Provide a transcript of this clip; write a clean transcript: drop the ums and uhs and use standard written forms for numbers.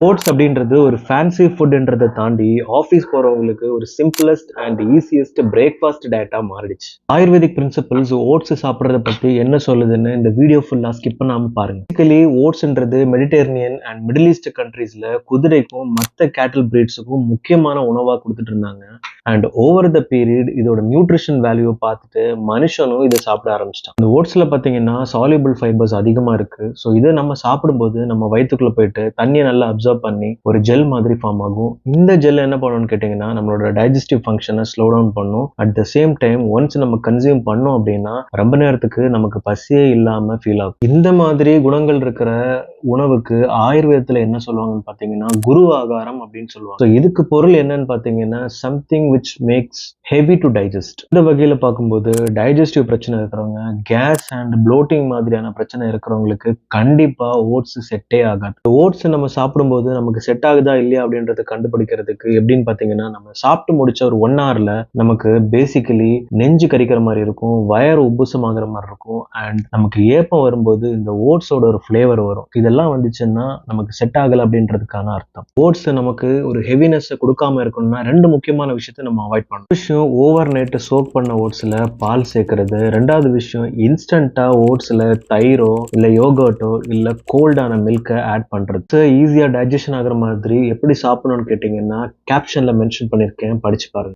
Oats அப்படின்றது ஒரு fancy ஃபுட்ன்றதை தாண்டி ஆஃபீஸ் போறவங்களுக்கு ஒரு சிம்பிளஸ்ட் அண்ட் ஈஸியஸ்ட் பிரேக்ஃபாஸ்ட் டயட்டா மாறிடுச்சு. ஆயுர்வேதிக் பிரின்சிபல்ஸ் ஓட்ஸ் சாப்பிட்றத பத்தி என்ன சொல்லுதுன்னு இந்த வீடியோ ஃபுல்லா ஸ்கிப் பண்ணாம பாருங்க. பேசிக்கலி ஓட்ஸ்ன்றது மெடிட்டேரியன் அண்ட் மிடில் ஈஸ்ட் கண்ட்ரீஸ்ல குதிரைக்கும் மற்ற கேட்டில் பிரீட்ஸுக்கும் முக்கியமான உணவா கொடுத்துட்டு இருந்தாங்க. அண்ட் ஓவர் த பீரியட் இதோட நியூட்ரிஷன் வேல்யூ பார்த்துட்டு மனுஷனும் இதை சாப்பிட ஆரம்பிச்சிட்டான். இந்த ஓட்ஸ்ல பார்த்தீங்கன்னா சால்யூபிள் ஃபைபர்ஸ் அதிகமா இருக்கு. ஸோ இதை நம்ம சாப்பிடும்போது நம்ம வயிற்றுக்குள்ள போயிட்டு தண்ணியை நல்லா அப்சர்வ் பண்ணி ஒரு ஜெல் மாதிரி ஃபார்ம் ஆகும். இந்த ஜெல் என்ன பண்ணணும்னு கேட்டீங்கன்னா நம்மளோட டைஜஸ்டிவ் ஃபங்க்ஷனை ஸ்லோ டவுன் பண்ணும். At the same time once நம்ம கன்சியூம் பண்ணோம் அப்படின்னா ரொம்ப நேரத்துக்கு நமக்கு பசியே இல்லாம ஃபீல் ஆகும். இந்த மாதிரி குணங்கள் இருக்கிற உணவுக்கு ஆயுர்வேதத்துல என்ன சொல்லுவாங்கன்னு பாத்தீங்கன்னா குரு ஆகாரம் அப்படின்னு சொல்லுவாங்க. இதுக்கு பொருள் என்னன்னு பாத்தீங்கன்னா something which makes heavy to digest. இந்த வகையில பார்க்கும்போது டைஜஸ்டிவ் பிரச்சனை இருக்கிறவங்க, கேஸ் அண்ட் ப்ளோட்டிங் மாதிரியான பிரச்சனை இருக்கிறவங்களுக்கு கண்டிப்பா ஓட்ஸ் செட்டே ஆகாது. ஓட்ஸ் நம்ம சாப்பிடும்போது நமக்கு செட் ஆகுதா இல்லையா அப்படின்றத கண்டுபிடிக்கிறதுக்கு எப்படின்னு பாத்தீங்கன்னா நம்ம சாப்பிட்டு முடிச்ச ஒரு 1 hourல நமக்கு பேசிக்கலி நெஞ்சு கரிக்கிற மாதிரி இருக்கும், வயர் உப்புசம் ஆகுற மாதிரி இருக்கும், அண்ட் நமக்கு ஏப்பம் வரும்போது இந்த ஓட்ஸோட ஒரு ஃபிளேவர் வரும். இதெல்லாம் வந்துச்சுன்னா நமக்கு செட் ஆகல அப்படின்றதுக்கான அர்த்தம். ஓட்ஸ் நமக்கு ஒரு ஹெவினஸ் கொடுக்காம இருக்கணும்னா 2 முக்கியமான விஷயத்தை நம்ம அவாய்ட் பண்ணணும். விஷயம் ஓவர் நைட் சோக் பண்ண ஓட்ஸ்ல பால் சேர்க்கறது. 2வது விஷயம் இன்ஸ்டன்டா ஓட்ஸ்ல தயிரோ இல்ல யோகர்ட்டோ இல்ல கோல்டான மில்கை ஆட் பண்றது. ஈஸியா டைஜஷன் ஆகுற மாதிரி எப்படி சாப்பிடணும்னு கேட்டீங்கன்னா கேப்ஷன்ல மென்ஷன் பண்ணிருக்கேன், படிச்சு பாருங்க.